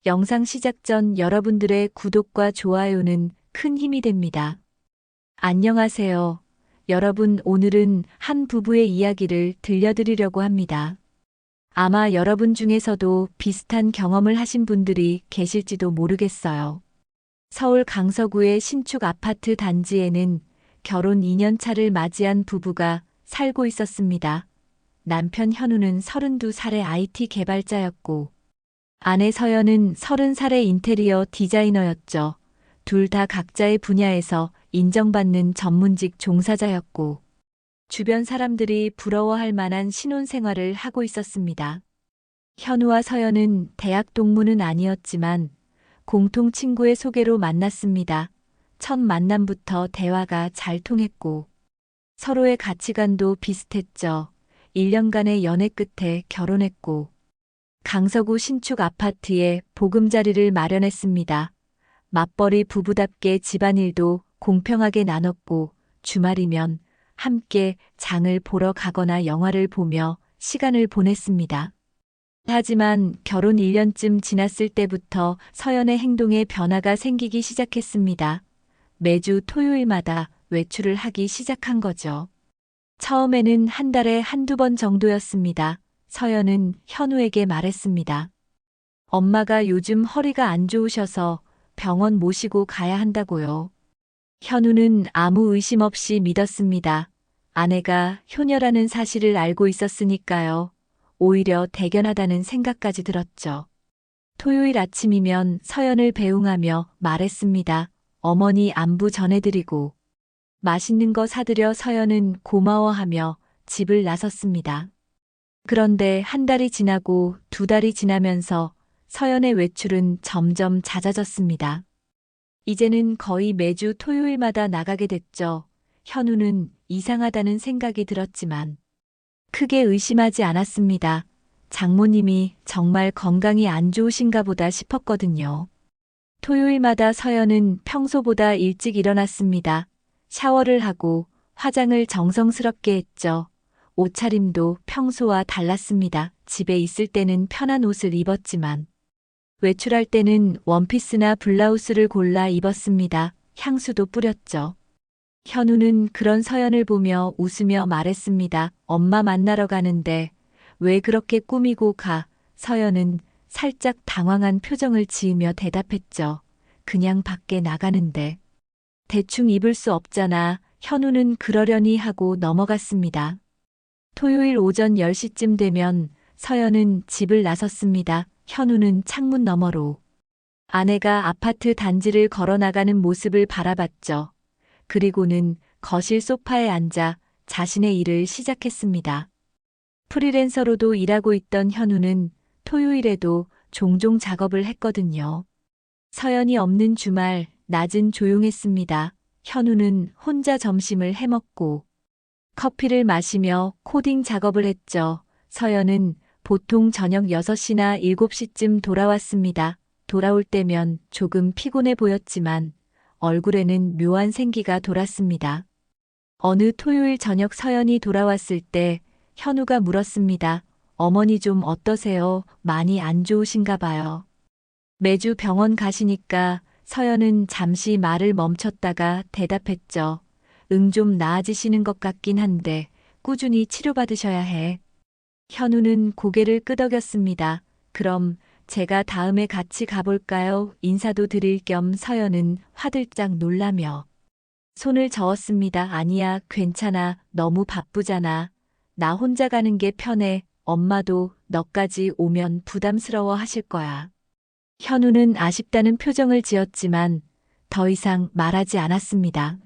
영상 시작 전 여러분들의 구독과 좋아요는 큰 힘이 됩니다. 안녕하세요. 여러분, 오늘은 한 부부의 이야기를 들려드리려고 합니다. 아마 여러분 중에서도 비슷한 경험을 하신 분들이 계실지도 모르겠어요. 서울 강서구의 신축 아파트 단지에는 결혼 2년 차를 맞이한 부부가 살고 있었습니다. 남편 현우는 32살의 IT 개발자였고, 아내 서연은 30살의 인테리어 디자이너였죠. 둘 다 각자의 분야에서 인정받는 전문직 종사자였고, 주변 사람들이 부러워할 만한 신혼생활을 하고 있었습니다. 현우와 서연은 대학 동문은 아니었지만 공통 친구의 소개로 만났습니다. 첫 만남부터 대화가 잘 통했고, 서로의 가치관도 비슷했죠. 1년간의 연애 끝에 결혼했고, 강서구 신축 아파트에 보금자리를 마련했습니다. 맞벌이 부부답게 집안일도 공평하게 나눴고, 주말이면 함께 장을 보러 가거나 영화를 보며 시간을 보냈습니다. 하지만 결혼 1년쯤 지났을 때부터 서연의 행동에 변화가 생기기 시작했습니다. 매주 토요일마다 외출을 하기 시작한 거죠. 처음에는 한 달에 한두 번 정도였습니다. 서연은 현우에게 말했습니다. 엄마가 요즘 허리가 안 좋으셔서 병원 모시고 가야 한다고요. 현우는 아무 의심 없이 믿었습니다. 아내가 효녀라는 사실을 알고 있었으니까요. 오히려 대견하다는 생각까지 들었죠. 토요일 아침이면 서연을 배웅하며 말했습니다. 어머니 안부 전해드리고, 맛있는 거 사드려 서연은 고마워하며 집을 나섰습니다. 그런데 한 달이 지나고 두 달이 지나면서 서연의 외출은 점점 잦아졌습니다. 이제는 거의 매주 토요일마다 나가게 됐죠. 현우는 이상하다는 생각이 들었지만 크게 의심하지 않았습니다. 장모님이 정말 건강이 안 좋으신가 보다 싶었거든요. 토요일마다 서연은 평소보다 일찍 일어났습니다. 샤워를 하고 화장을 정성스럽게 했죠. 옷차림도 평소와 달랐습니다. 집에 있을 때는 편한 옷을 입었지만 외출할 때는 원피스나 블라우스를 골라 입었습니다. 향수도 뿌렸죠. 현우는 그런 서연을 보며 웃으며 말했습니다. 엄마 만나러 가는데 왜 그렇게 꾸미고 가? 서연은 살짝 당황한 표정을 지으며 대답했죠. 그냥 밖에 나가는데. 대충 입을 수 없잖아. 현우는 그러려니 하고 넘어갔습니다. 토요일 오전 10시쯤 되면 서연은 집을 나섰습니다. 현우는 창문 너머로 아내가 아파트 단지를 걸어 나가는 모습을 바라봤죠. 그리고는 거실 소파에 앉아 자신의 일을 시작했습니다. 프리랜서로도 일하고 있던 현우는 토요일에도 종종 작업을 했거든요. 서연이 없는 주말, 낮은 조용했습니다. 현우는 혼자 점심을 해먹고 커피를 마시며 코딩 작업을 했죠. 서연은 보통 저녁 6시나 7시쯤 돌아왔습니다. 돌아올 때면 조금 피곤해 보였지만 얼굴에는 묘한 생기가 돌았습니다. 어느 토요일 저녁 서연이 돌아왔을 때 현우가 물었습니다. 어머니 좀 어떠세요? 많이 안 좋으신가 봐요. 매주 병원 가시니까 서연은 잠시 말을 멈췄다가 대답했죠. 좀 나아지시는 것 같긴 한데 꾸준히 치료받으셔야 해. 현우는 고개를 끄덕였습니다. 그럼 제가 다음에 같이 가볼까요? 인사도 드릴 겸 서연은 화들짝 놀라며 손을 저었습니다. 아니야, 괜찮아. 너무 바쁘잖아. 나 혼자 가는 게 편해. 엄마도 너까지 오면 부담스러워 하실 거야. 현우는 아쉽다는 표정을 지었지만 더 이상 말하지 않았습니다.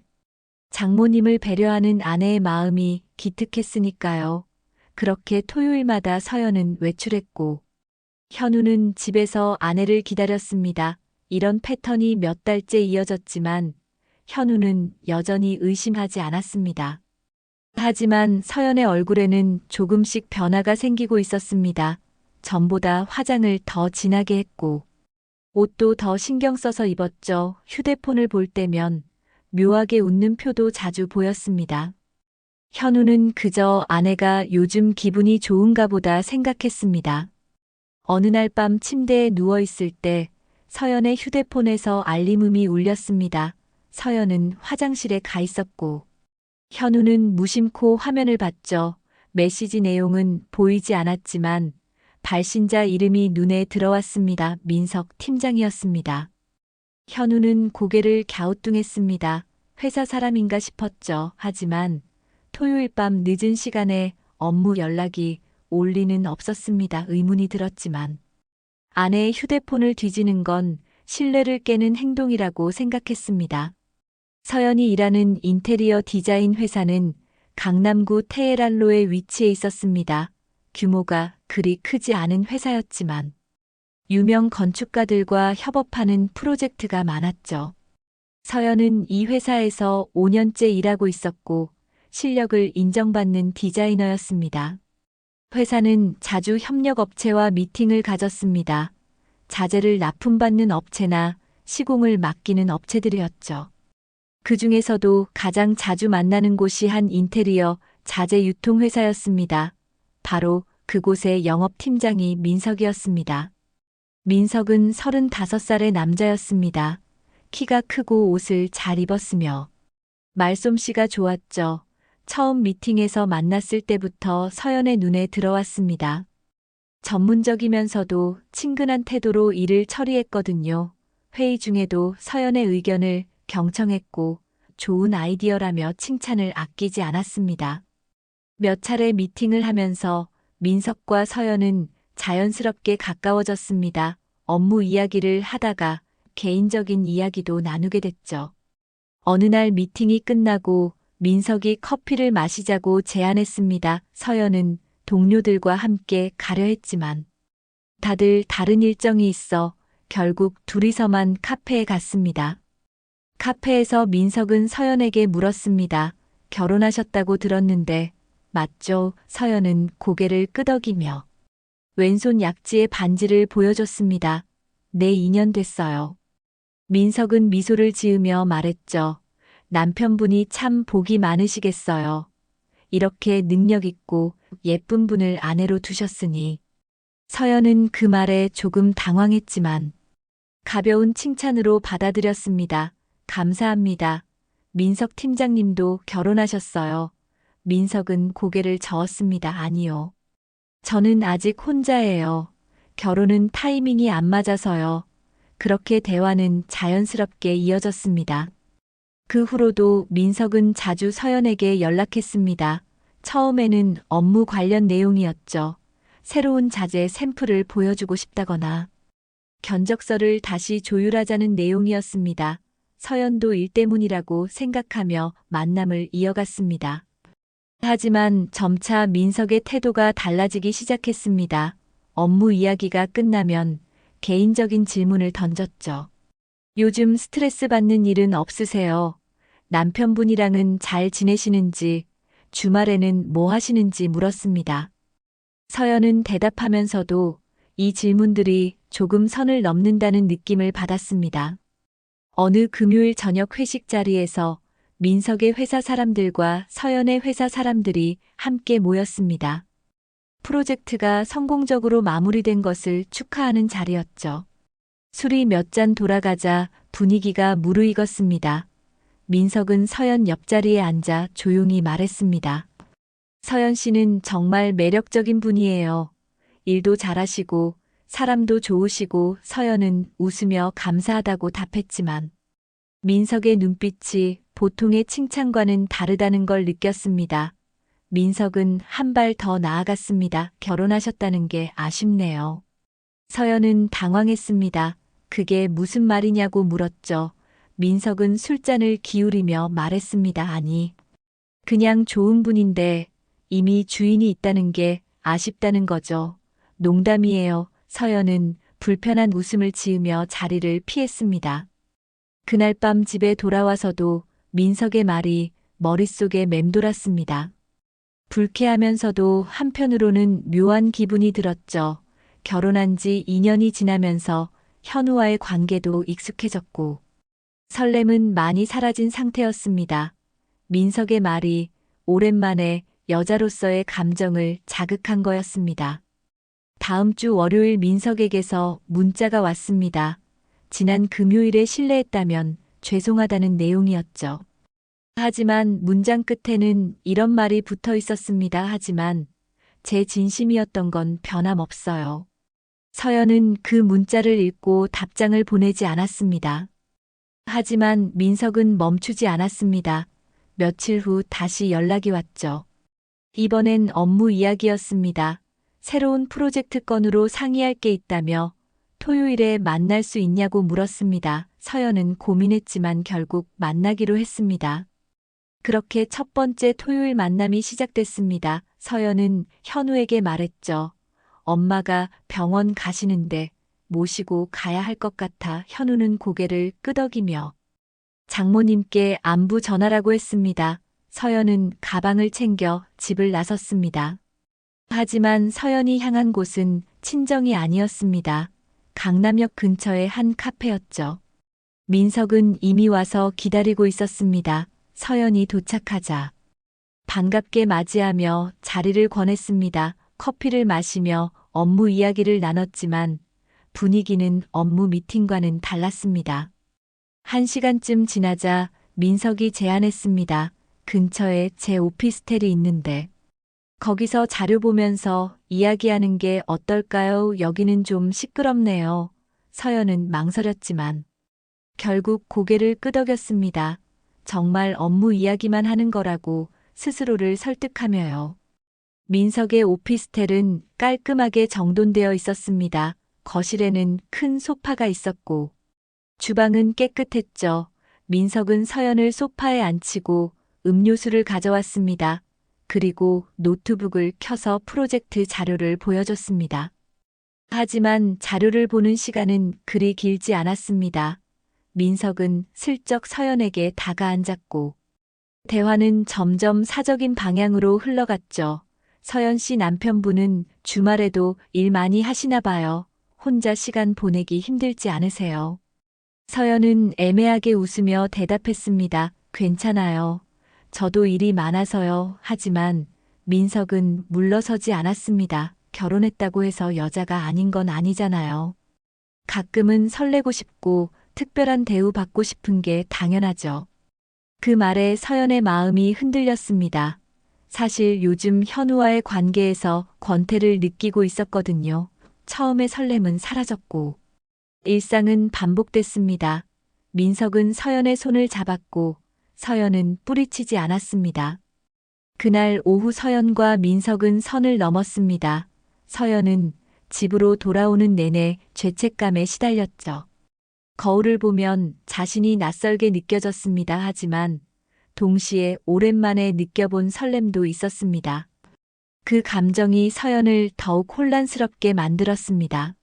장모님을 배려하는 아내의 마음이 기특했으니까요. 그렇게 토요일마다 서연은 외출했고 현우는 집에서 아내를 기다렸습니다. 이런 패턴이 몇 달째 이어졌지만 현우는 여전히 의심하지 않았습니다. 하지만 서연의 얼굴에는 조금씩 변화가 생기고 있었습니다. 전보다 화장을 더 진하게 했고 옷도 더 신경 써서 입었죠. 휴대폰을 볼 때면 묘하게 웃는 표도 자주 보였습니다. 현우는 그저 아내가 요즘 기분이 좋은가 보다 생각했습니다. 어느 날 밤 침대에 누워 있을 때 서연의 휴대폰에서 알림음이 울렸습니다. 서연은 화장실에 가 있었고 현우는 무심코 화면을 봤죠. 메시지 내용은 보이지 않았지만 발신자 이름이 눈에 들어왔습니다. 민석 팀장이었습니다. 현우는 고개를 갸우뚱했습니다. 회사 사람인가 싶었죠. 하지만 토요일 밤 늦은 시간에 업무 연락이 올 리는 없었습니다. 의문이 들었지만 아내의 휴대폰을 뒤지는 건 신뢰를 깨는 행동이라고 생각했습니다. 서연이 일하는 인테리어 디자인 회사는 강남구 테헤란로에 위치해 있었습니다. 규모가 그리 크지 않은 회사였지만 유명 건축가들과 협업하는 프로젝트가 많았죠. 서연은 이 회사에서 5년째 일하고 있었고 실력을 인정받는 디자이너였습니다. 회사는 자주 협력업체와 미팅을 가졌습니다. 자재를 납품받는 업체나 시공을 맡기는 업체들이었죠. 그 중에서도 가장 자주 만나는 곳이 한 인테리어 자재 유통회사였습니다. 바로 그곳의 영업팀장이 민석이었습니다. 민석은 35살의 남자였습니다. 키가 크고 옷을 잘 입었으며 말솜씨가 좋았죠. 처음 미팅에서 만났을 때부터 서연의 눈에 들어왔습니다. 전문적이면서도 친근한 태도로 일을 처리했거든요. 회의 중에도 서연의 의견을 경청했고 좋은 아이디어라며 칭찬을 아끼지 않았습니다. 몇 차례 미팅을 하면서 민석과 서연은 자연스럽게 가까워졌습니다. 업무 이야기를 하다가 개인적인 이야기도 나누게 됐죠. 어느 날 미팅이 끝나고 민석이 커피를 마시자고 제안했습니다. 서연은 동료들과 함께 가려 했지만 다들 다른 일정이 있어 결국 둘이서만 카페에 갔습니다. 카페에서 민석은 서연에게 물었습니다. 결혼하셨다고 들었는데 맞죠? 서연은 고개를 끄덕이며 왼손 약지의 반지를 보여줬습니다. 네, 2년 됐어요. 민석은 미소를 지으며 말했죠. 남편분이 참 복이 많으시겠어요. 이렇게 능력 있고 예쁜 분을 아내로 두셨으니. 서연은 그 말에 조금 당황했지만 가벼운 칭찬으로 받아들였습니다. 감사합니다. 민석 팀장님도 결혼하셨어요. 민석은 고개를 저었습니다. 아니요. 저는 아직 혼자예요. 결혼은 타이밍이 안 맞아서요. 그렇게 대화는 자연스럽게 이어졌습니다. 그 후로도 민석은 자주 서연에게 연락했습니다. 처음에는 업무 관련 내용이었죠. 새로운 자재 샘플을 보여주고 싶다거나 견적서를 다시 조율하자는 내용이었습니다. 서연도 일 때문이라고 생각하며 만남을 이어갔습니다. 하지만 점차 민석의 태도가 달라지기 시작했습니다. 업무 이야기가 끝나면 개인적인 질문을 던졌죠. 요즘 스트레스 받는 일은 없으세요? 남편분이랑은 잘 지내시는지, 주말에는 뭐 하시는지 물었습니다. 서연은 대답하면서도 이 질문들이 조금 선을 넘는다는 느낌을 받았습니다. 어느 금요일 저녁 회식 자리에서 민석의 회사 사람들과 서연의 회사 사람들이 함께 모였습니다. 프로젝트가 성공적으로 마무리된 것을 축하하는 자리였죠. 술이 몇 잔 돌아가자 분위기가 무르익었습니다. 민석은 서연 옆자리에 앉아 조용히 말했습니다. 서연 씨는 정말 매력적인 분이에요. 일도 잘하시고 사람도 좋으시고. 서연은 웃으며 감사하다고 답했지만 민석의 눈빛이 보통의 칭찬과는 다르다는 걸 느꼈습니다. 민석은 한 발 더 나아갔습니다. 결혼하셨다는 게 아쉽네요. 서연은 당황했습니다. 그게 무슨 말이냐고 물었죠. 민석은 술잔을 기울이며 말했습니다. 아니, 그냥 좋은 분인데 이미 주인이 있다는 게 아쉽다는 거죠. 농담이에요. 서연은 불편한 웃음을 지으며 자리를 피했습니다. 그날 밤 집에 돌아와서도 민석의 말이 머릿속에 맴돌았습니다. 불쾌하면서도 한편으로는 묘한 기분이 들었죠. 결혼한 지 2년이 지나면서 현우와의 관계도 익숙해졌고 설렘은 많이 사라진 상태였습니다. 민석의 말이 오랜만에 여자로서의 감정을 자극한 거였습니다. 다음 주 월요일 민석에게서 문자가 왔습니다. 지난 금요일에 실례했다면 죄송하다는 내용이었죠. 하지만 문장 끝에는 이런 말이 붙어 있었습니다. 하지만 제 진심이었던 건 변함없어요. 서연은 그 문자를 읽고 답장을 보내지 않았습니다. 하지만 민석은 멈추지 않았습니다. 며칠 후 다시 연락이 왔죠. 이번엔 업무 이야기였습니다. 새로운 프로젝트 건으로 상의할 게 있다며 토요일에 만날 수 있냐고 물었습니다. 서연은 고민했지만 결국 만나기로 했습니다. 그렇게 첫 번째 토요일 만남이 시작됐습니다. 서연은 현우에게 말했죠. 엄마가 병원 가시는데 모시고 가야 할 것 같아. 현우는 고개를 끄덕이며 장모님께 안부 전하라고 했습니다. 서연은 가방을 챙겨 집을 나섰습니다. 하지만 서연이 향한 곳은 친정이 아니었습니다. 강남역 근처의 한 카페였죠. 민석은 이미 와서 기다리고 있었습니다. 서연이 도착하자 반갑게 맞이하며 자리를 권했습니다. 커피를 마시며 업무 이야기를 나눴지만 분위기는 업무 미팅과는 달랐습니다. 1시간쯤 지나자 민석이 제안했습니다. 근처에 제 오피스텔이 있는데 거기서 자료 보면서 이야기하는 게 어떨까요? 여기는 좀 시끄럽네요. 서연은 망설였지만 결국 고개를 끄덕였습니다. 정말 업무 이야기만 하는 거라고 스스로를 설득하며요. 민석의 오피스텔은 깔끔하게 정돈되어 있었습니다. 거실에는 큰 소파가 있었고 주방은 깨끗했죠. 민석은 서연을 소파에 앉히고 음료수를 가져왔습니다. 그리고 노트북을 켜서 프로젝트 자료를 보여줬습니다. 하지만 자료를 보는 시간은 그리 길지 않았습니다. 민석은 슬쩍 서연에게 다가앉았고 대화는 점점 사적인 방향으로 흘러갔죠. 서연 씨 남편분은 주말에도 일 많이 하시나 봐요. 혼자 시간 보내기 힘들지 않으세요? 서연은 애매하게 웃으며 대답했습니다. 괜찮아요. 저도 일이 많아서요. 하지만 민석은 물러서지 않았습니다. 결혼했다고 해서 여자가 아닌 건 아니잖아요. 가끔은 설레고 싶고 특별한 대우 받고 싶은 게 당연하죠. 그 말에 서연의 마음이 흔들렸습니다. 사실 요즘 현우와의 관계에서 권태를 느끼고 있었거든요. 처음의 설렘은 사라졌고 일상은 반복됐습니다. 민석은 서연의 손을 잡았고 서연은 뿌리치지 않았습니다. 그날 오후 서연과 민석은 선을 넘었습니다. 서연은 집으로 돌아오는 내내 죄책감에 시달렸죠. 거울을 보면 자신이 낯설게 느껴졌습니다. 하지만 동시에 오랜만에 느껴본 설렘도 있었습니다. 그 감정이 서연을 더욱 혼란스럽게 만들었습니다.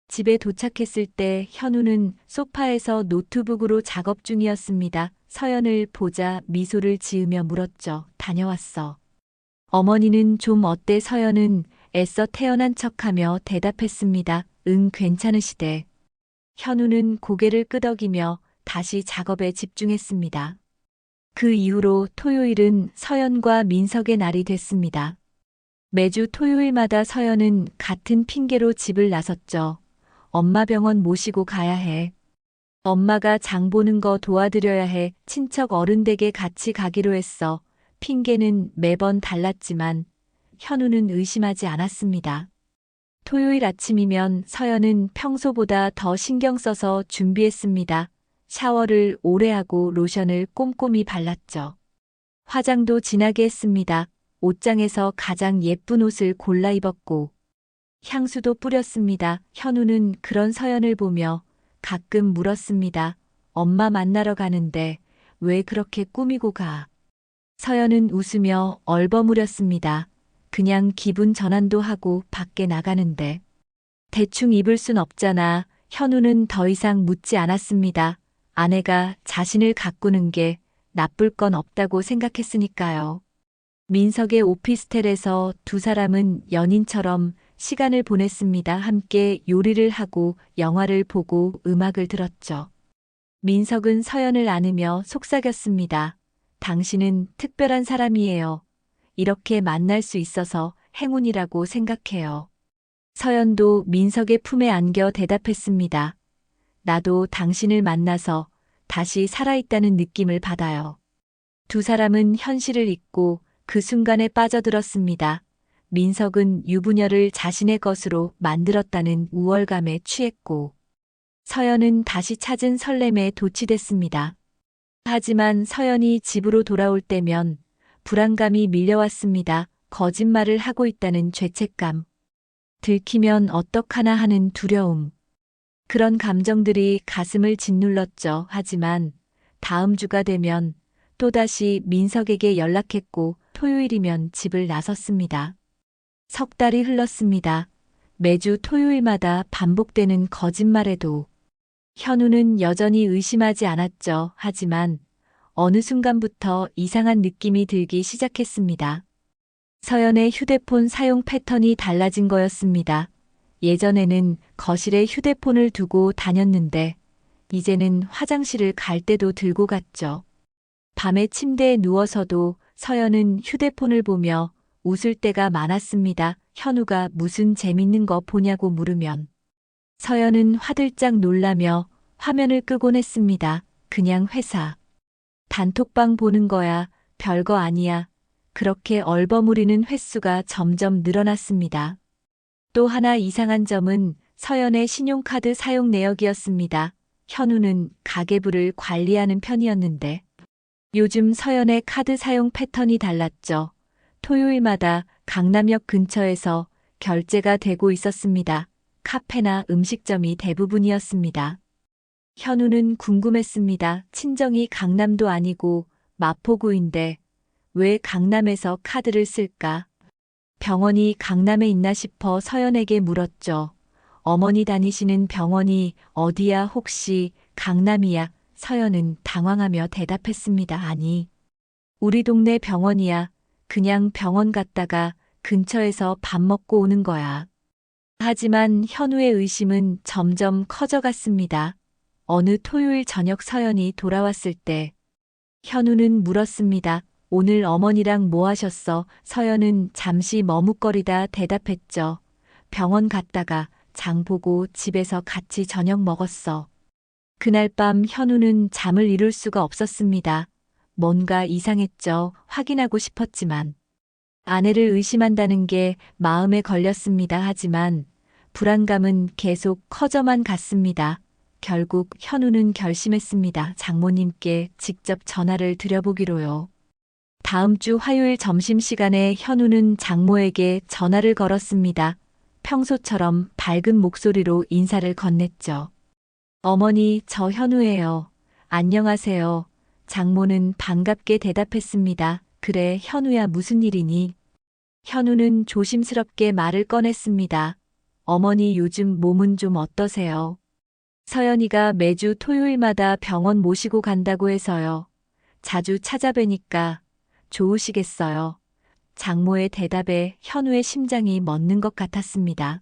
집에 도착했을 때 현우는 소파에서 노트북으로 작업 중이었습니다. 서연을 보자 미소를 지으며 물었죠. 다녀왔어. 어머니는 좀 어때? 서연은 애써 태어난 척하며 대답했습니다. 응, 괜찮으시대. 현우는 고개를 끄덕이며 다시 작업에 집중했습니다. 그 이후로 토요일은 서연과 민석의 날이 됐습니다. 매주 토요일마다 서연은 같은 핑계로 집을 나섰죠. 엄마 병원 모시고 가야 해. 엄마가 장 보는 거 도와드려야 해. 친척 어른 댁에 같이 가기로 했어. 핑계는 매번 달랐지만 현우는 의심하지 않았습니다. 토요일 아침이면 서연은 평소보다 더 신경 써서 준비했습니다. 샤워를 오래 하고 로션을 꼼꼼히 발랐죠. 화장도 진하게 했습니다. 옷장에서 가장 예쁜 옷을 골라 입었고 향수도 뿌렸습니다. 현우는 그런 서연을 보며 가끔 물었습니다. 엄마 만나러 가는데 왜 그렇게 꾸미고 가? 서연은 웃으며 얼버무렸습니다. 그냥 기분 전환도 하고 밖에 나가는데. 대충 입을 순 없잖아. 현우는 더 이상 묻지 않았습니다. 아내가 자신을 가꾸는 게 나쁠 건 없다고 생각했으니까요. 민석의 오피스텔에서 두 사람은 연인처럼 시간을 보냈습니다. 함께 요리를 하고 영화를 보고 음악을 들었죠. 민석은 서연을 안으며 속삭였습니다. 당신은 특별한 사람이에요. 이렇게 만날 수 있어서 행운이라고 생각해요. 서연도 민석의 품에 안겨 대답했습니다. 나도 당신을 만나서 다시 살아있다는 느낌을 받아요. 두 사람은 현실을 잊고 그 순간에 빠져들었습니다. 민석은 유부녀를 자신의 것으로 만들었다는 우월감에 취했고, 서연은 다시 찾은 설렘에 도취됐습니다. 하지만 서연이 집으로 돌아올 때면 불안감이 밀려왔습니다. 거짓말을 하고 있다는 죄책감, 들키면 어떡하나 하는 두려움. 그런 감정들이 가슴을 짓눌렀죠. 하지만 다음 주가 되면 또다시 민석에게 연락했고 토요일이면 집을 나섰습니다. 석 달이 흘렀습니다. 매주 토요일마다 반복되는 거짓말에도 현우는 여전히 의심하지 않았죠. 하지만 어느 순간부터 이상한 느낌이 들기 시작했습니다. 서연의 휴대폰 사용 패턴이 달라진 거였습니다. 예전에는 거실에 휴대폰을 두고 다녔는데 이제는 화장실을 갈 때도 들고 갔죠. 밤에 침대에 누워서도 서연은 휴대폰을 보며 웃을 때가 많았습니다. 현우가 무슨 재밌는 거 보냐고 물으면 서연은 화들짝 놀라며 화면을 끄곤 했습니다. 그냥 회사 단톡방 보는 거야. 별거 아니야. 그렇게 얼버무리는 횟수가 점점 늘어났습니다. 또 하나 이상한 점은 서연의 신용카드 사용 내역이었습니다. 현우는 가계부를 관리하는 편이었는데 요즘 서연의 카드 사용 패턴이 달랐죠. 토요일마다 강남역 근처에서 결제가 되고 있었습니다. 카페나 음식점이 대부분이었습니다. 현우는 궁금했습니다. 친정이 강남도 아니고 마포구인데 왜 강남에서 카드를 쓸까? 병원이 강남에 있나 싶어 서연에게 물었죠. 어머니 다니시는 병원이 어디야? 혹시 강남이야? 서연은 당황하며 대답했습니다. 아니, 우리 동네 병원이야. 그냥 병원 갔다가 근처에서 밥 먹고 오는 거야. 하지만 현우의 의심은 점점 커져갔습니다. 어느 토요일 저녁 서연이 돌아왔을 때 현우는 물었습니다. 오늘 어머니랑 뭐 하셨어? 서연은 잠시 머뭇거리다 대답했죠. 병원 갔다가 장 보고 집에서 같이 저녁 먹었어. 그날 밤 현우는 잠을 이룰 수가 없었습니다. 뭔가 이상했죠. 확인하고 싶었지만 아내를 의심한다는 게 마음에 걸렸습니다. 하지만 불안감은 계속 커져만 갔습니다. 결국 현우는 결심했습니다. 장모님께 직접 전화를 드려보기로요. 다음 주 화요일 점심시간에 현우는 장모에게 전화를 걸었습니다. 평소처럼 밝은 목소리로 인사를 건넸죠. 어머니, 저 현우예요. 안녕하세요. 장모는 반갑게 대답했습니다. 그래, 현우야, 무슨 일이니? 현우는 조심스럽게 말을 꺼냈습니다. 어머니, 요즘 몸은 좀 어떠세요? 서연이가 매주 토요일마다 병원 모시고 간다고 해서요. 자주 찾아뵈니까 좋으시겠어요. 장모의 대답에 현우의 심장이 멎는 것 같았습니다.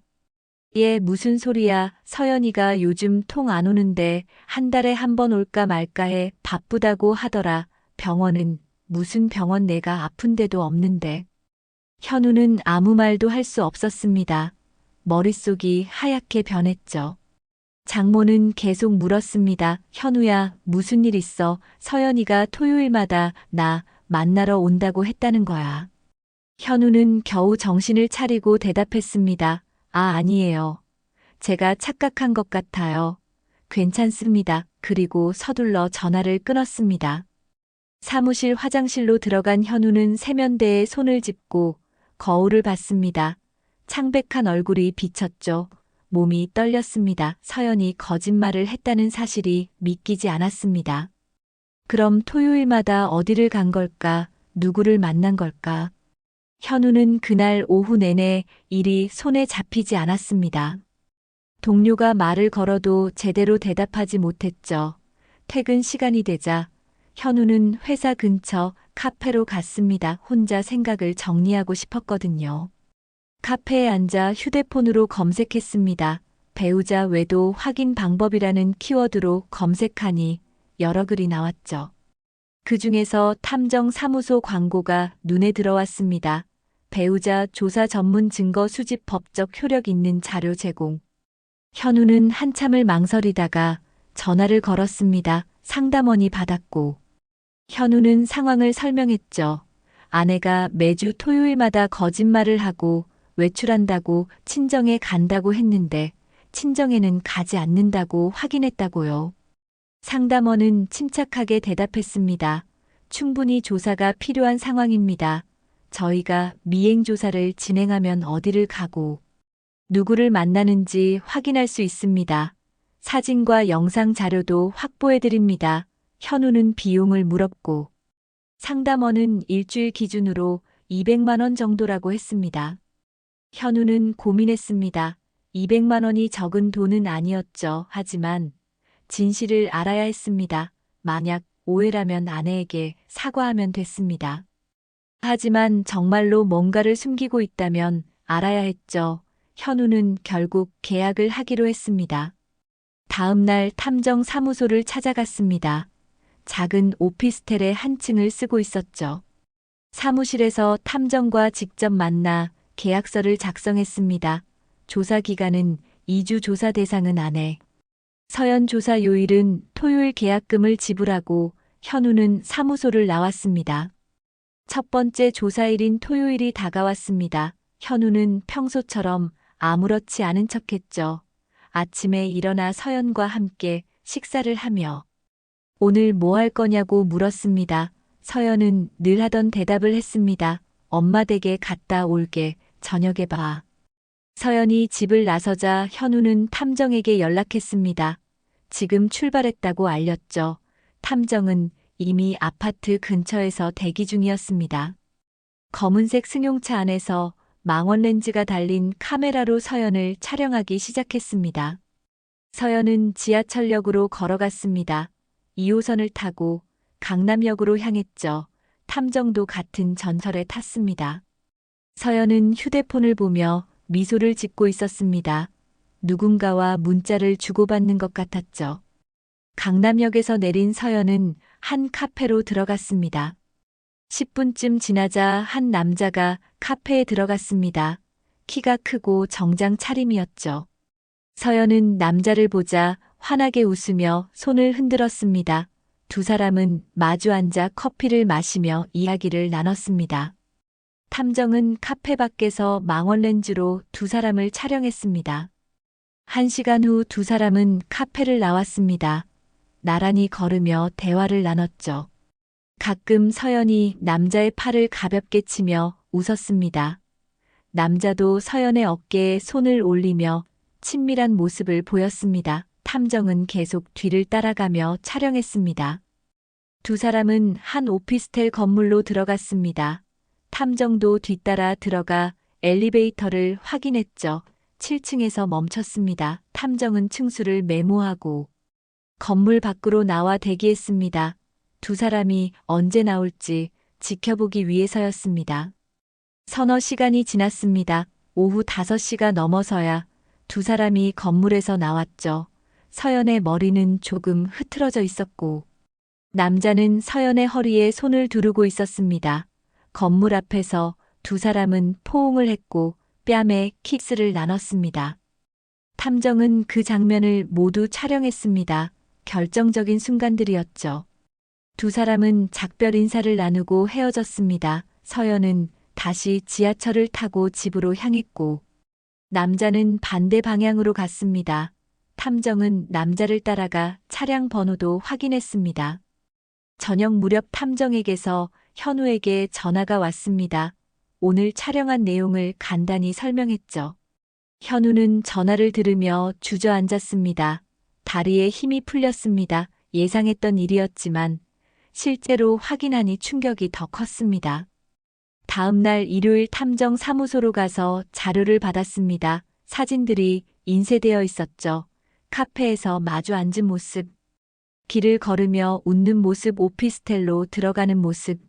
얘 무슨 소리야. 서연이가 요즘 통 안 오는데 한 달에 한 번 올까 말까 해. 바쁘다고 하더라. 병원은 무슨 병원, 내가 아픈 데도 없는데. 현우는 아무 말도 할 수 없었습니다. 머릿속이 하얗게 변했죠. 장모는 계속 물었습니다. 현우야, 무슨 일 있어? 서연이가 토요일마다 나 만나러 온다고 했다는 거야. 현우는 겨우 정신을 차리고 대답했습니다. 아, 아니에요. 제가 착각한 것 같아요. 괜찮습니다. 그리고 서둘러 전화를 끊었습니다. 사무실 화장실로 들어간 현우는 세면대에 손을 짚고 거울을 봤습니다. 창백한 얼굴이 비쳤죠. 몸이 떨렸습니다. 서연이 거짓말을 했다는 사실이 믿기지 않았습니다. 그럼 토요일마다 어디를 간 걸까? 누구를 만난 걸까? 현우는 그날 오후 내내 일이 손에 잡히지 않았습니다. 동료가 말을 걸어도 제대로 대답하지 못했죠. 퇴근 시간이 되자 현우는 회사 근처 카페로 갔습니다. 혼자 생각을 정리하고 싶었거든요. 카페에 앉아 휴대폰으로 검색했습니다. 배우자 외도 확인 방법이라는 키워드로 검색하니 여러 글이 나왔죠. 그 중에서 탐정 사무소 광고가 눈에 들어왔습니다. 배우자 조사 전문 증거 수집 법적 효력 있는 자료 제공. 현우는 한참을 망설이다가 전화를 걸었습니다. 상담원이 받았고. 현우는 상황을 설명했죠. 아내가 매주 토요일마다 거짓말을 하고 외출한다고 친정에 간다고 했는데 친정에는 가지 않는다고 확인했다고요. 상담원은 침착하게 대답했습니다. 충분히 조사가 필요한 상황입니다. 저희가 미행 조사를 진행하면 어디를 가고 누구를 만나는지 확인할 수 있습니다. 사진과 영상 자료도 확보해 드립니다. 현우는 비용을 물었고 상담원은 일주일 기준으로 200만 원 정도라고 했습니다. 현우는 고민했습니다. 200만 원이 적은 돈은 아니었죠. 하지만 진실을 알아야 했습니다. 만약 오해라면 아내에게 사과하면 됐습니다. 하지만 정말로 뭔가를 숨기고 있다면 알아야 했죠. 현우는 결국 계약을 하기로 했습니다. 다음 날 탐정 사무소를 찾아갔습니다. 작은 오피스텔의 한 층을 쓰고 있었죠. 사무실에서 탐정과 직접 만나 계약서를 작성했습니다. 조사 기간은 2주, 조사 대상은 아내. 서연 조사 요일은 토요일, 계약금을 지불하고 현우는 사무소를 나왔습니다. 첫 번째 조사일인 토요일이 다가왔습니다. 현우는 평소처럼 아무렇지 않은 척했죠. 아침에 일어나 서연과 함께 식사를 하며 오늘 뭐 할 거냐고 물었습니다. 서연은 늘 하던 대답을 했습니다. 엄마 댁에 갔다 올게. 저녁에 봐. 서연이 집을 나서자 현우는 탐정에게 연락했습니다. 지금 출발했다고 알렸죠. 탐정은 이미 아파트 근처에서 대기 중이었습니다. 검은색 승용차 안에서 망원렌즈가 달린 카메라로 서연을 촬영하기 시작했습니다. 서연은 지하철역으로 걸어갔습니다. 2호선을 타고 강남역으로 향했죠. 탐정도 같은 전설에 탔습니다. 서연은 휴대폰을 보며 미소를 짓고 있었습니다. 누군가와 문자를 주고받는 것 같았죠. 강남역에서 내린 서연은 한 카페로 들어갔습니다. 10분쯤 지나자 한 남자가 카페에 들어갔습니다. 키가 크고 정장 차림이었죠. 서연은 남자를 보자 환하게 웃으며 손을 흔들었습니다. 두 사람은 마주 앉아 커피를 마시며 이야기를 나눴습니다. 탐정은 카페 밖에서 망원렌즈로 두 사람을 촬영했습니다. 1시간 후 두 사람은 카페를 나왔습니다. 나란히 걸으며 대화를 나눴죠. 가끔 서연이 남자의 팔을 가볍게 치며 웃었습니다. 남자도 서연의 어깨에 손을 올리며 친밀한 모습을 보였습니다. 탐정은 계속 뒤를 따라가며 촬영했습니다. 두 사람은 한 오피스텔 건물로 들어갔습니다. 탐정도 뒤따라 들어가 엘리베이터를 확인했죠. 7층에서 멈췄습니다. 탐정은 층수를 메모하고 건물 밖으로 나와 대기했습니다. 두 사람이 언제 나올지 지켜보기 위해서였습니다. 서너 시간이 지났습니다. 오후 5시가 넘어서야 두 사람이 건물에서 나왔죠. 서연의 머리는 조금 흐트러져 있었고 남자는 서연의 허리에 손을 두르고 있었습니다. 건물 앞에서 두 사람은 포옹을 했고 뺨에 키스를 나눴습니다. 탐정은 그 장면을 모두 촬영했습니다. 결정적인 순간들이었죠. 두 사람은 작별 인사를 나누고 헤어졌습니다. 서연은 다시 지하철을 타고 집으로 향했고 남자는 반대 방향으로 갔습니다. 탐정은 남자를 따라가 차량 번호도 확인했습니다. 저녁 무렵 탐정에게서 현우에게 전화가 왔습니다. 오늘 촬영한 내용을 간단히 설명했죠. 현우는 전화를 들으며 주저앉았습니다. 다리에 힘이 풀렸습니다. 예상했던 일이었지만 실제로 확인하니 충격이 더 컸습니다. 다음 날 일요일 탐정 사무소로 가서 자료를 받았습니다. 사진들이 인쇄되어 있었죠. 카페에서 마주 앉은 모습, 길을 걸으며 웃는 모습, 오피스텔로 들어가는 모습,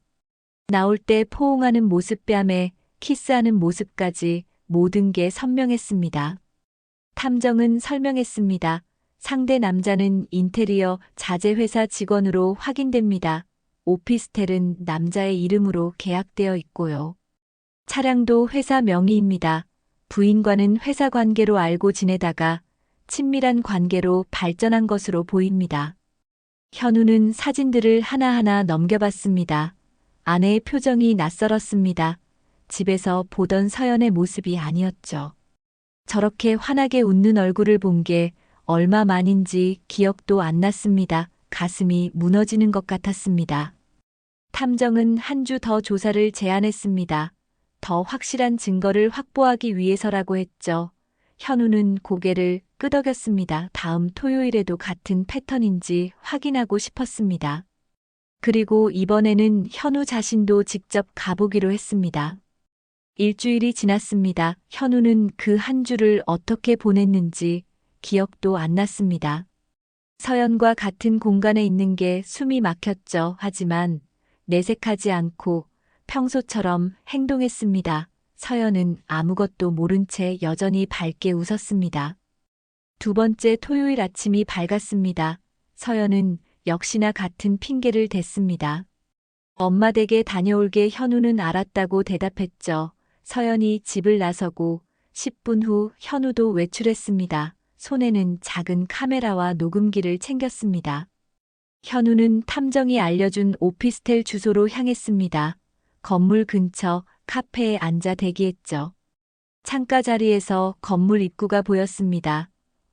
나올 때 포옹하는 모습, 뺨에 키스하는 모습까지 모든 게 선명했습니다. 탐정은 설명했습니다. 상대 남자는 인테리어 자재회사 직원으로 확인됩니다. 오피스텔은 남자의 이름으로 계약되어 있고요. 차량도 회사 명의입니다. 부인과는 회사 관계로 알고 지내다가 친밀한 관계로 발전한 것으로 보입니다. 현우는 사진들을 하나하나 넘겨봤습니다. 아내의 표정이 낯설었습니다. 집에서 보던 서연의 모습이 아니었죠. 저렇게 환하게 웃는 얼굴을 본 게 얼마 만인지 기억도 안 났습니다. 가슴이 무너지는 것 같았습니다. 탐정은 한 주 더 조사를 제안했습니다. 더 확실한 증거를 확보하기 위해서라고 했죠. 현우는 고개를 끄덕였습니다. 다음 토요일에도 같은 패턴인지 확인하고 싶었습니다. 그리고 이번에는 현우 자신도 직접 가보기로 했습니다. 일주일이 지났습니다. 현우는 그 한 주를 어떻게 보냈는지 기억도 안 났습니다. 서연과 같은 공간에 있는 게 숨이 막혔죠. 하지만 내색하지 않고 평소처럼 행동했습니다. 서연은 아무것도 모른 채 여전히 밝게 웃었습니다. 두 번째 토요일 아침이 밝았습니다. 서연은 역시나 같은 핑계를 댔습니다. 엄마 댁에 다녀올게. 현우는 알았다고 대답했죠. 서연이 집을 나서고 10분 후 현우도 외출했습니다. 손에는 작은 카메라와 녹음기를 챙겼습니다. 현우는 탐정이 알려준 오피스텔 주소로 향했습니다. 건물 근처 카페에 앉아 대기했죠. 창가 자리에서 건물 입구가 보였습니다.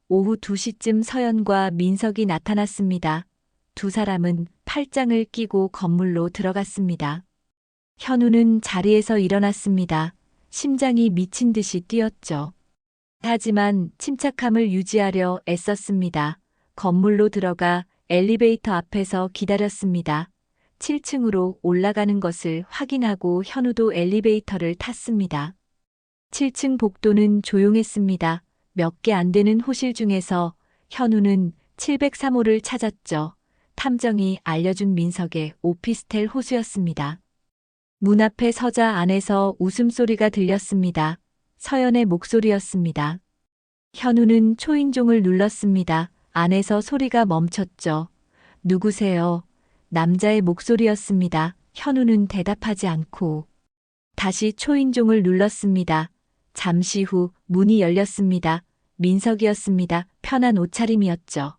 오후 2시쯤 서연과 민석이 나타났습니다. 두 사람은 팔짱을 끼고 건물로 들어갔습니다. 현우는 자리에서 일어났습니다. 심장이 미친 듯이 뛰었죠. 하지만 침착함을 유지하려 애썼습니다. 건물로 들어가 엘리베이터 앞에서 기다렸습니다. 7층으로 올라가는 것을 확인하고 현우도 엘리베이터를 탔습니다. 7층 복도는 조용했습니다. 몇 개 안 되는 호실 중에서 현우는 703호를 찾았죠. 탐정이 알려준 민석의 오피스텔 호수였습니다. 문 앞에 서자 안에서 웃음소리가 들렸습니다. 서연의 목소리였습니다. 현우는 초인종을 눌렀습니다. 안에서 소리가 멈췄죠. 누구세요? 남자의 목소리였습니다. 현우는 대답하지 않고 다시 초인종을 눌렀습니다. 잠시 후 문이 열렸습니다. 민석이었습니다. 편한 옷차림이었죠.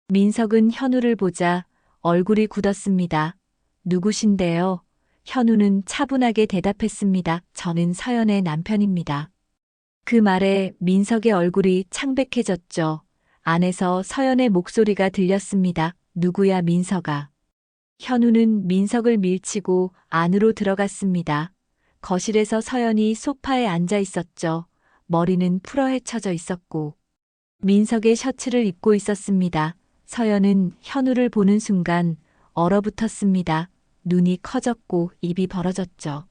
민석은 현우를 보자 얼굴이 굳었습니다. 누구신데요? 현우는 차분하게 대답했습니다. 저는 서연의 남편입니다. 그 말에 민석의 얼굴이 창백해졌죠. 안에서 서연의 목소리가 들렸습니다. 누구야 민석아. 현우는 민석을 밀치고 안으로 들어갔습니다. 거실에서 서연이 소파에 앉아 있었죠. 머리는 풀어헤쳐져 있었고 민석의 셔츠를 입고 있었습니다. 서연은 현우를 보는 순간 얼어붙었습니다. 눈이 커졌고 입이 벌어졌죠.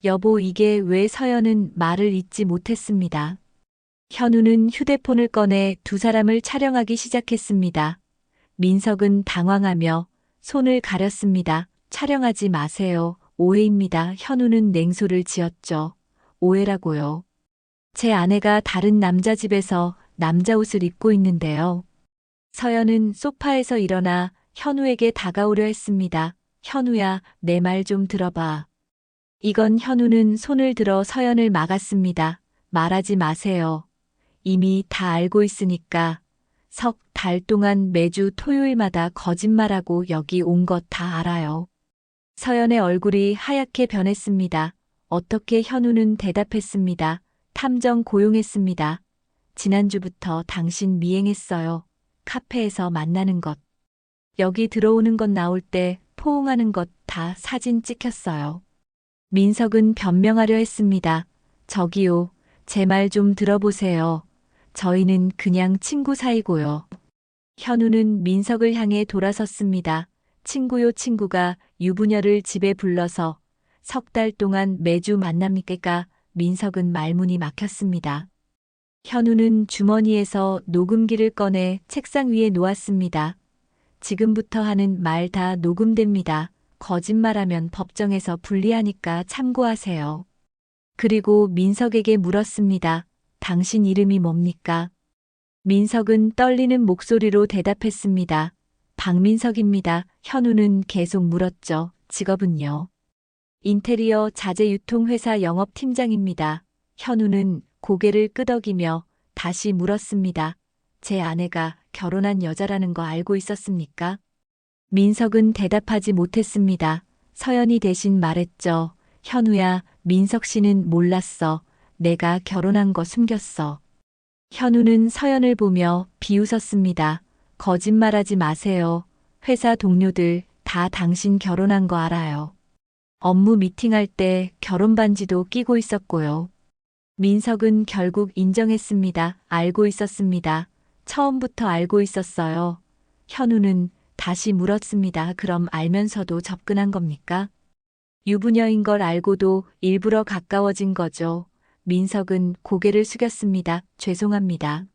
여보, 이게 왜? 서연은 말을 잇지 못했습니다. 현우는 휴대폰을 꺼내 두 사람을 촬영하기 시작했습니다. 민석은 당황하며 손을 가렸습니다. 촬영하지 마세요. 오해입니다. 현우는 냉소를 지었죠. 오해라고요. 제 아내가 다른 남자 집에서 남자 옷을 입고 있는데요. 서연은 소파에서 일어나 현우에게 다가오려 했습니다. 현우야, 내 말 좀 들어봐. 이건 현우는 손을 들어 서연을 막았습니다. 말하지 마세요. 이미 다 알고 있으니까. 석 달 동안 매주 토요일마다 거짓말하고 여기 온 것 다 알아요. 서연의 얼굴이 하얗게 변했습니다. 어떻게? 현우는 대답했습니다. 탐정 고용했습니다. 지난주부터 당신 미행했어요. 카페에서 만나는 것. 여기 들어오는 것, 나올 때 포옹하는 것 다 사진 찍혔어요. 민석은 변명하려 했습니다. 저기요, 제 말 좀 들어보세요. 저희는 그냥 친구 사이고요. 현우는 민석을 향해 돌아섰습니다. 친구요, 친구가 유부녀를 집에 불러서 석 달 동안 매주 만납니까? 민석은 말문이 막혔습니다. 현우는 주머니에서 녹음기를 꺼내 책상 위에 놓았습니다. 지금부터 하는 말 다 녹음됩니다. 거짓말하면 법정에서 불리하니까 참고하세요. 그리고 민석에게 물었습니다. 당신 이름이 뭡니까? 민석은 떨리는 목소리로 대답했습니다. 박민석입니다. 현우는 계속 물었죠. 직업은요? 인테리어 자재 유통회사 영업팀장입니다. 현우는 고개를 끄덕이며 다시 물었습니다. 제 아내가 결혼한 여자라는 거 알고 있었습니까? 민석은 대답하지 못했습니다. 서연이 대신 말했죠. 현우야, 민석 씨는 몰랐어. 내가 결혼한 거 숨겼어. 현우는 서연을 보며 비웃었습니다. 거짓말하지 마세요. 회사 동료들 다 당신 결혼한 거 알아요. 업무 미팅할 때 결혼 반지도 끼고 있었고요. 민석은 결국 인정했습니다. 알고 있었습니다. 처음부터 알고 있었어요. 현우는 다시 물었습니다. 그럼 알면서도 접근한 겁니까? 유부녀인 걸 알고도 일부러 가까워진 거죠. 민석은 고개를 숙였습니다. 죄송합니다.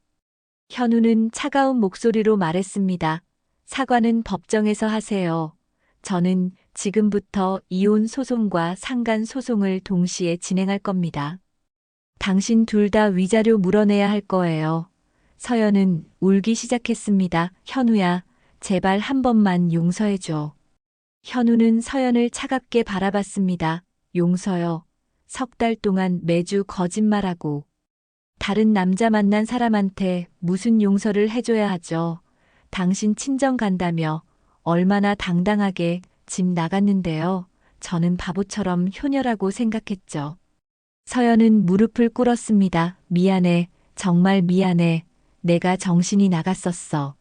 현우는 차가운 목소리로 말했습니다. 사과는 법정에서 하세요. 저는 지금부터 이혼 소송과 상간 소송을 동시에 진행할 겁니다. 당신 둘 다 위자료 물어내야 할 거예요. 서연은 울기 시작했습니다. 현우야, 제발 한 번만 용서해줘. 현우는 서연을 차갑게 바라봤습니다. 용서요. 3달 동안 매주 거짓말하고 다른 남자 만난 사람한테 무슨 용서를 해줘야 하죠. 당신 친정 간다며 얼마나 당당하게 집 나갔는데요. 저는 바보처럼 효녀라고 생각했죠. 서연은 무릎을 꿇었습니다. 미안해. 정말 미안해. 내가 정신이 나갔었어.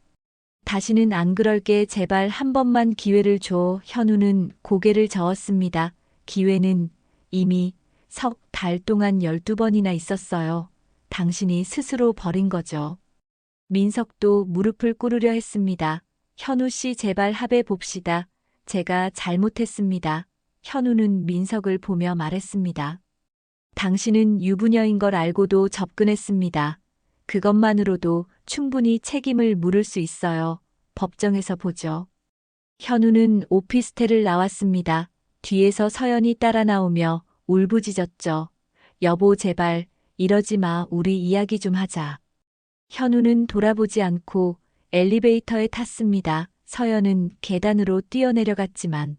다시는 안 그럴게. 제발 한 번만 기회를 줘. 현우는 고개를 저었습니다. 기회는 이미 3달 동안 12번이나 있었어요. 당신이 스스로 버린 거죠. 민석도 무릎을 꿇으려 했습니다. 현우 씨 제발 합의 봅시다. 제가 잘못했습니다. 현우는 민석을 보며 말했습니다. 당신은 유부녀인 걸 알고도 접근했습니다. 그것만으로도 충분히 책임을 물을 수 있어요. 법정에서 보죠. 현우는 오피스텔을 나왔습니다. 뒤에서 서연이 따라 나오며 울부짖었죠. 여보 제발 이러지 마. 우리 이야기 좀 하자. 현우는 돌아보지 않고 엘리베이터에 탔습니다. 서연은 계단으로 뛰어내려갔지만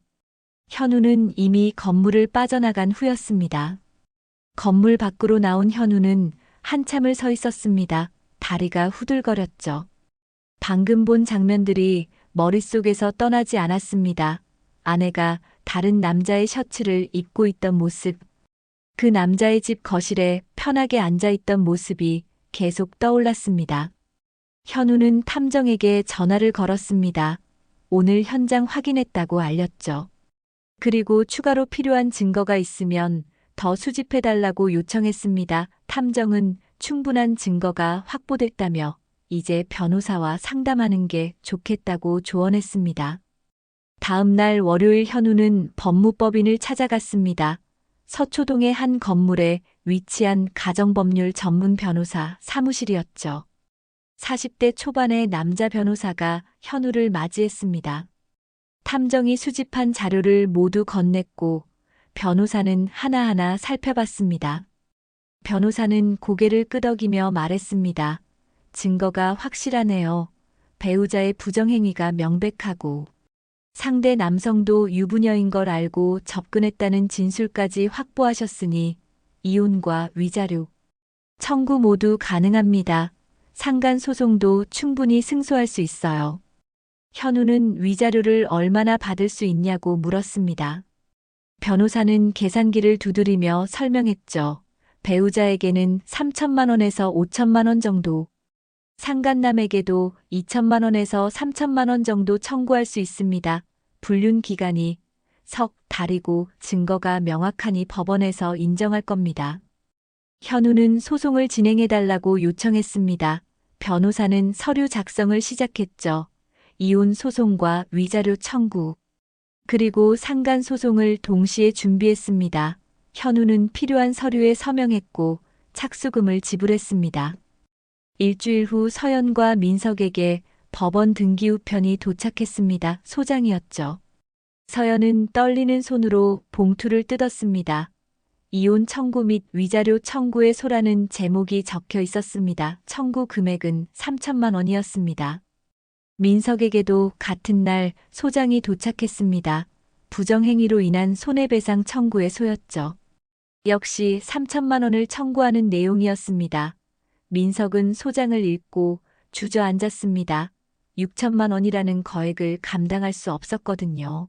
현우는 이미 건물을 빠져나간 후였습니다. 건물 밖으로 나온 현우는 한참을 서 있었습니다. 다리가 후들거렸죠. 방금 본 장면들이 머릿속에서 떠나지 않았습니다. 아내가 다른 남자의 셔츠를 입고 있던 모습, 그 남자의 집 거실에 편하게 앉아 있던 모습이 계속 떠올랐습니다. 현우는 탐정에게 전화를 걸었습니다. 오늘 현장 확인했다고 알렸죠. 그리고 추가로 필요한 증거가 있으면 더 수집해달라고 요청했습니다. 탐정은 충분한 증거가 확보됐다며 이제 변호사와 상담하는 게 좋겠다고 조언했습니다. 다음 날 월요일 현우는 법무법인을 찾아갔습니다. 서초동의 한 건물에 위치한 가정법률 전문 변호사 사무실이었죠. 40대 초반의 남자 변호사가 현우를 맞이했습니다. 탐정이 수집한 자료를 모두 건넸고 변호사는 하나하나 살펴봤습니다. 변호사는 고개를 끄덕이며 말했습니다. 증거가 확실하네요. 배우자의 부정행위가 명백하고 상대 남성도 유부녀인 걸 알고 접근했다는 진술까지 확보하셨으니 이혼과 위자료 청구 모두 가능합니다. 상간 소송도 충분히 승소할 수 있어요. 현우는 위자료를 얼마나 받을 수 있냐고 물었습니다. 변호사는 계산기를 두드리며 설명했죠. 배우자에게는 3천만 원에서 5천만 원 정도, 상간남에게도 2천만 원에서 3천만 원 정도 청구할 수 있습니다. 불륜 기간이 3달이고 증거가 명확하니 법원에서 인정할 겁니다. 현우는 소송을 진행해달라고 요청했습니다. 변호사는 서류 작성을 시작했죠. 이혼 소송과 위자료 청구, 그리고 상간 소송을 동시에 준비했습니다. 현우는 필요한 서류에 서명했고 착수금을 지불했습니다. 일주일 후 서연과 민석에게 법원 등기 우편이 도착했습니다. 소장이었죠. 서연은 떨리는 손으로 봉투를 뜯었습니다. 이혼 청구 및 위자료 청구의 소라는 제목이 적혀 있었습니다. 청구 금액은 3천만 원이었습니다. 민석에게도 같은 날 소장이 도착했습니다. 부정행위로 인한 손해배상 청구에 소였죠. 역시 3천만 원을 청구하는 내용이었습니다. 민석은 소장을 읽고 주저앉았습니다. 6천만 원이라는 거액을 감당할 수 없었거든요.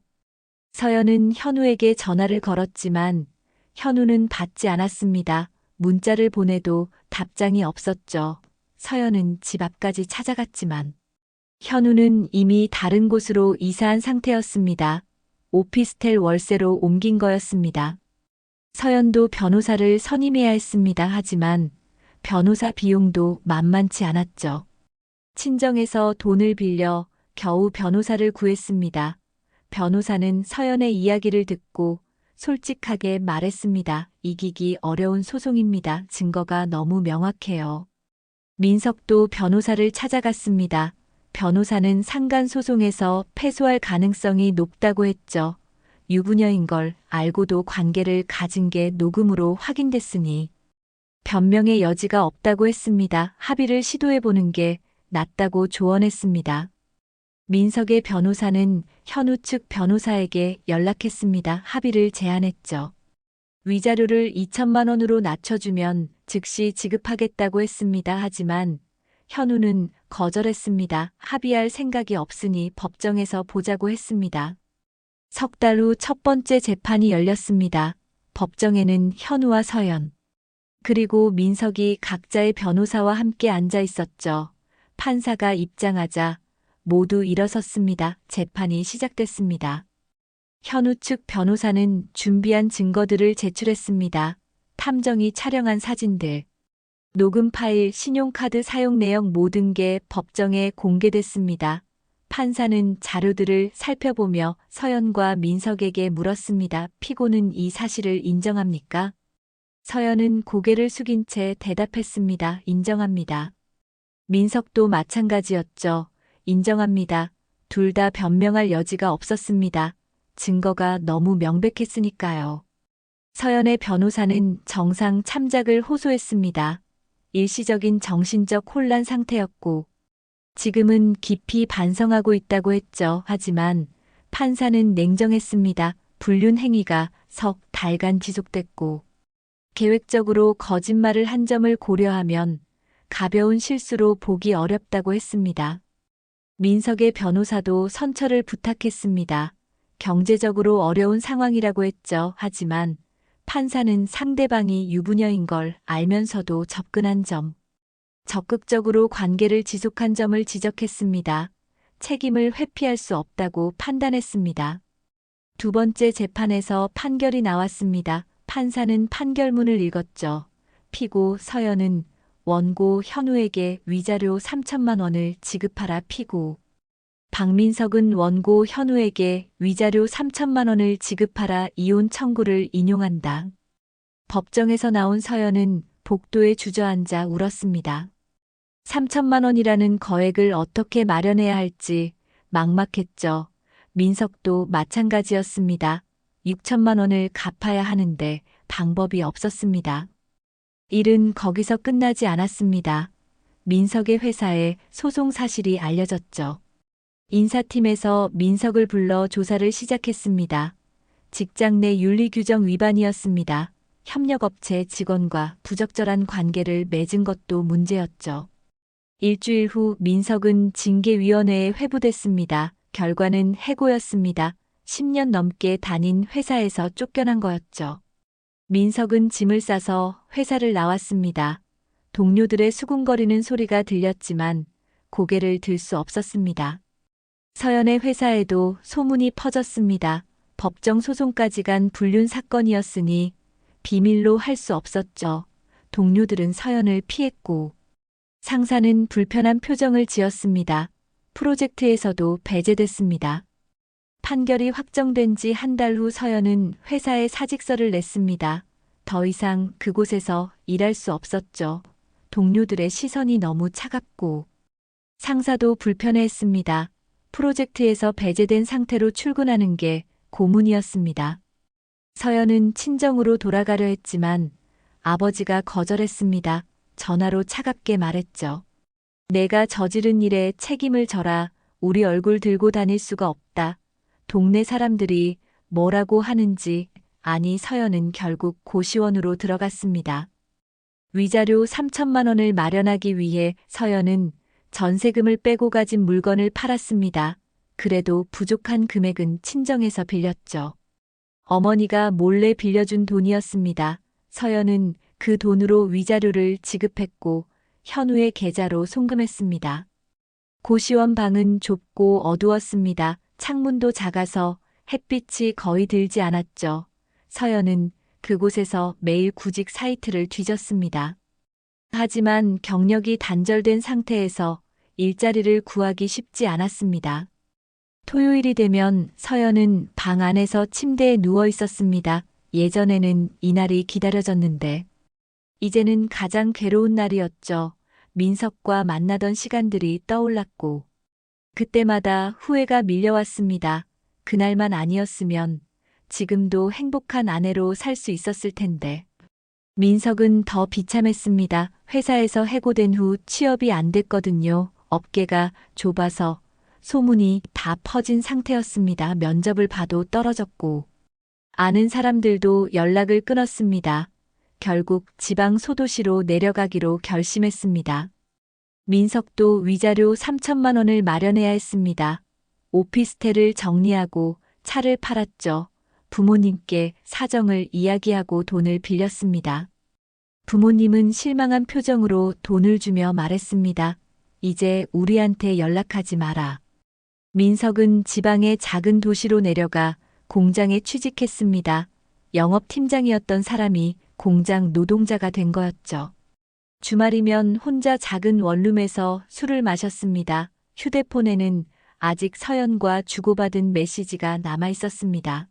서연은 현우에게 전화를 걸었지만 현우는 받지 않았습니다. 문자를 보내도 답장이 없었죠. 서연은 집 앞까지 찾아갔지만 현우는 이미 다른 곳으로 이사한 상태였습니다. 오피스텔 월세로 옮긴 거였습니다. 서연도 변호사를 선임해야 했습니다. 하지만 변호사 비용도 만만치 않았죠. 친정에서 돈을 빌려 겨우 변호사를 구했습니다. 변호사는 서연의 이야기를 듣고 솔직하게 말했습니다. 이기기 어려운 소송입니다. 증거가 너무 명확해요. 민석도 변호사를 찾아갔습니다. 변호사는 상간소송에서 패소할 가능성이 높다고 했죠. 유부녀인 걸 알고도 관계를 가진 게 녹음으로 확인됐으니 변명의 여지가 없다고 했습니다. 합의를 시도해보는 게 낫다고 조언했습니다. 민석의 변호사는 현우 측 변호사에게 연락했습니다. 합의를 제안했죠. 위자료를 2천만 원으로 낮춰주면 즉시 지급하겠다고 했습니다. 하지만 현우는 거절했습니다. 합의할 생각이 없으니 법정에서 보자고 했습니다. 석 달 후 첫 번째 재판이 열렸습니다. 법정에는 현우와 서연, 그리고 민석이 각자의 변호사와 함께 앉아 있었죠. 판사가 입장하자 모두 일어섰습니다. 재판이 시작됐습니다. 현우 측 변호사는 준비한 증거들을 제출했습니다. 탐정이 촬영한 사진들, 녹음 파일, 신용카드 사용 내역 모든 게 법정에 공개됐습니다. 판사는 자료들을 살펴보며 서연과 민석에게 물었습니다. 피고는 이 사실을 인정합니까? 서연은 고개를 숙인 채 대답했습니다. 인정합니다. 민석도 마찬가지였죠. 인정합니다. 둘 다 변명할 여지가 없었습니다. 증거가 너무 명백했으니까요. 서연의 변호사는 정상 참작을 호소했습니다. 일시적인 정신적 혼란 상태였고 지금은 깊이 반성하고 있다고 했죠. 하지만 판사는 냉정했습니다. 불륜 행위가 석 달간 지속됐고 계획적으로 거짓말을 한 점을 고려하면 가벼운 실수로 보기 어렵다고 했습니다. 민석의 변호사도 선처를 부탁했습니다. 경제적으로 어려운 상황이라고 했죠. 하지만 판사는 상대방이 유부녀인 걸 알면서도 접근한 점, 적극적으로 관계를 지속한 점을 지적했습니다. 책임을 회피할 수 없다고 판단했습니다. 두 번째 재판에서 판결이 나왔습니다. 판사는 판결문을 읽었죠. 피고 서연은 원고 현우에게 위자료 3천만 원을 지급하라. 피고 박민석은 원고 현우에게 위자료 3천만 원을 지급하라. 이혼 청구를 인용한다. 법정에서 나온 서연은 복도에 주저앉아 울었습니다. 3천만 원이라는 거액을 어떻게 마련해야 할지 막막했죠. 민석도 마찬가지였습니다. 6천만 원을 갚아야 하는데 방법이 없었습니다. 일은 거기서 끝나지 않았습니다. 민석의 회사에 소송 사실이 알려졌죠. 인사팀에서 민석을 불러 조사를 시작했습니다. 직장 내 윤리규정 위반이었습니다. 협력업체 직원과 부적절한 관계를 맺은 것도 문제였죠. 일주일 후 민석은 징계위원회에 회부됐습니다. 결과는 해고였습니다. 10년 넘게 다닌 회사에서 쫓겨난 거였죠. 민석은 짐을 싸서 회사를 나왔습니다. 동료들의 수군거리는 소리가 들렸지만 고개를 들 수 없었습니다. 서연의 회사에도 소문이 퍼졌습니다. 법정 소송까지 간 불륜 사건이었으니 비밀로 할 수 없었죠. 동료들은 서연을 피했고 상사는 불편한 표정을 지었습니다. 프로젝트에서도 배제됐습니다. 판결이 확정된 지 한 달 후 서연은 회사에 사직서를 냈습니다. 더 이상 그곳에서 일할 수 없었죠. 동료들의 시선이 너무 차갑고 상사도 불편해했습니다. 프로젝트에서 배제된 상태로 출근하는 게 고문이었습니다. 서연은 친정으로 돌아가려 했지만 아버지가 거절했습니다. 전화로 차갑게 말했죠. 내가 저지른 일에 책임을 져라. 우리 얼굴 들고 다닐 수가 없다. 동네 사람들이 뭐라고 하는지 아니 서연은 결국 고시원으로 들어갔습니다. 위자료 3천만 원을 마련하기 위해 서연은 전세금을 빼고 가진 물건을 팔았습니다. 그래도 부족한 금액은 친정에서 빌렸죠. 어머니가 몰래 빌려준 돈이었습니다. 서연은 그 돈으로 위자료를 지급했고 현우의 계좌로 송금했습니다. 고시원 방은 좁고 어두웠습니다. 창문도 작아서 햇빛이 거의 들지 않았죠. 서연은 그곳에서 매일 구직 사이트를 뒤졌습니다. 하지만 경력이 단절된 상태에서 일자리를 구하기 쉽지 않았습니다. 토요일이 되면 서연은 방 안에서 침대에 누워 있었습니다. 예전에는 이날이 기다려졌는데 이제는 가장 괴로운 날이었죠. 민석과 만나던 시간들이 떠올랐고 그때마다 후회가 밀려왔습니다. 그날만 아니었으면 지금도 행복한 아내로 살 수 있었을 텐데. 민석은 더 비참했습니다. 회사에서 해고된 후 취업이 안 됐거든요. 업계가 좁아서 소문이 다 퍼진 상태였습니다. 면접을 봐도 떨어졌고 아는 사람들도 연락을 끊었습니다. 결국 지방 소도시로 내려가기로 결심했습니다. 민석도 위자료 3천만 원을 마련해야 했습니다. 오피스텔을 정리하고 차를 팔았죠. 부모님께 사정을 이야기하고 돈을 빌렸습니다. 부모님은 실망한 표정으로 돈을 주며 말했습니다. 이제 우리한테 연락하지 마라. 민석은 지방의 작은 도시로 내려가 공장에 취직했습니다. 영업팀장이었던 사람이 공장 노동자가 된 거였죠. 주말이면 혼자 작은 원룸에서 술을 마셨습니다. 휴대폰에는 아직 서연과 주고받은 메시지가 남아 있었습니다.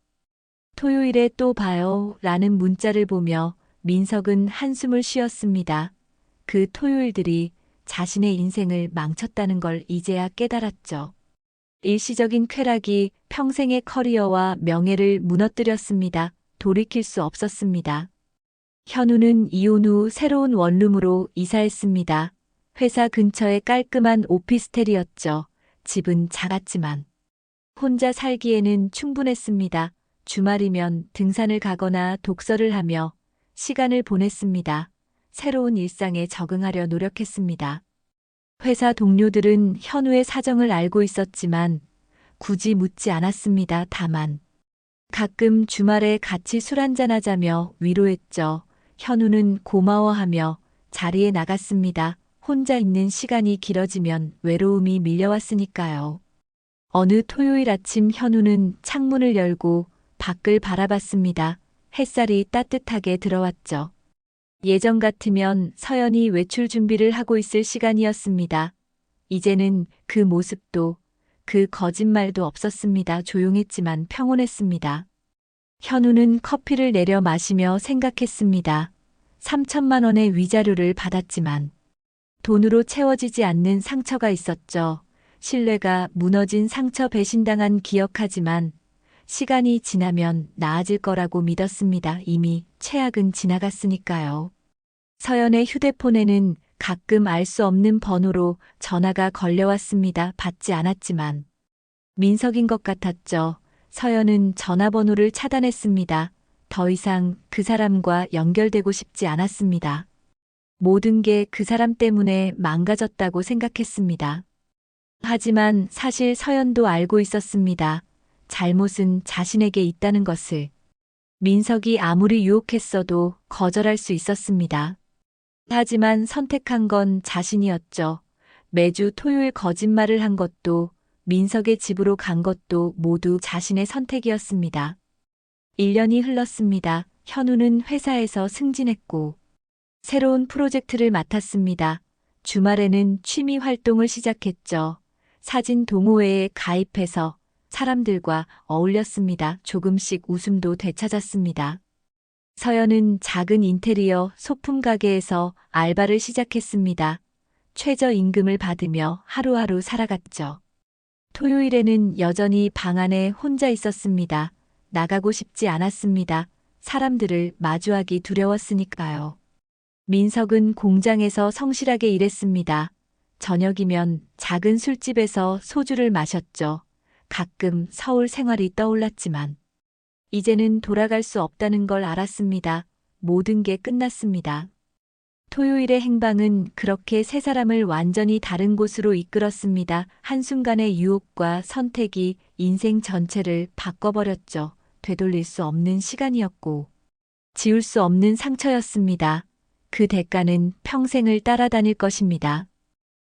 토요일에 또 봐요 라는 문자를 보며 민석은 한숨을 쉬었습니다. 그 토요일들이 자신의 인생을 망쳤다는 걸 이제야 깨달았죠. 일시적인 쾌락이 평생의 커리어와 명예를 무너뜨렸습니다. 돌이킬 수 없었습니다. 현우는 이혼 후 새로운 원룸으로 이사했습니다. 회사 근처의 깔끔한 오피스텔이었죠. 집은 작았지만 혼자 살기에는 충분했습니다. 주말이면 등산을 가거나 독서를 하며 시간을 보냈습니다. 새로운 일상에 적응하려 노력했습니다. 회사 동료들은 현우의 사정을 알고 있었지만 굳이 묻지 않았습니다. 다만 가끔 주말에 같이 술 한잔하자며 위로했죠. 현우는 고마워하며 자리에 나갔습니다. 혼자 있는 시간이 길어지면 외로움이 밀려왔으니까요. 어느 토요일 아침 현우는 창문을 열고 밖을 바라봤습니다. 햇살이 따뜻하게 들어왔죠. 예전 같으면 서연이 외출 준비를 하고 있을 시간이었습니다. 이제는 그 모습도 그 거짓말도 없었습니다. 조용했지만 평온했습니다. 현우는 커피를 내려 마시며 생각했습니다. 3천만 원의 위자료를 받았지만 돈으로 채워지지 않는 상처가 있었죠. 신뢰가 무너진 상처 배신당한 기억하지만 시간이 지나면 나아질 거라고 믿었습니다. 이미 최악은 지나갔으니까요. 서연의 휴대폰에는 가끔 알 수 없는 번호로 전화가 걸려왔습니다. 받지 않았지만 민석인 것 같았죠. 서연은 전화번호를 차단했습니다. 더 이상 그 사람과 연결되고 싶지 않았습니다. 모든 게 그 사람 때문에 망가졌다고 생각했습니다. 하지만 사실 서연도 알고 있었습니다. 잘못은 자신에게 있다는 것을. 민석이 아무리 유혹했어도 거절할 수 있었습니다. 하지만 선택한 건 자신이었죠. 매주 토요일 거짓말을 한 것도 민석의 집으로 간 것도 모두 자신의 선택이었습니다. 1년이 흘렀습니다. 현우는 회사에서 승진했고 새로운 프로젝트를 맡았습니다. 주말에는 취미 활동을 시작했죠. 사진 동호회에 가입해서 사람들과 어울렸습니다. 조금씩 웃음도 되찾았습니다. 서연은 작은 인테리어 소품 가게에서 알바를 시작했습니다. 최저임금을 받으며 하루하루 살아갔죠. 토요일에는 여전히 방 안에 혼자 있었습니다. 나가고 싶지 않았습니다. 사람들을 마주하기 두려웠으니까요. 민석은 공장에서 성실하게 일했습니다. 저녁이면 작은 술집에서 소주를 마셨죠. 가끔 서울 생활이 떠올랐지만 이제는 돌아갈 수 없다는 걸 알았습니다. 모든 게 끝났습니다. 토요일의 행방은 그렇게 세 사람을 완전히 다른 곳으로 이끌었습니다. 한순간의 유혹과 선택이 인생 전체를 바꿔버렸죠. 되돌릴 수 없는 시간이었고, 지울 수 없는 상처였습니다. 그 대가는 평생을 따라다닐 것입니다.